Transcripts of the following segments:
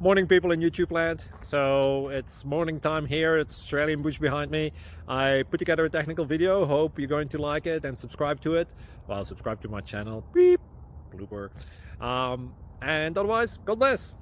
Morning, people in YouTube land. So it's morning time here. It's Australian bush behind me. I put together a technical video. Hope you're going to like it and subscribe to it. Well, subscribe to my channel. Beep, blooper. And otherwise, God bless.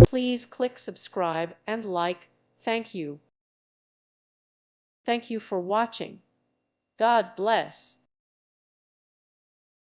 Please click subscribe and like. Thank you. Thank you for watching. God bless.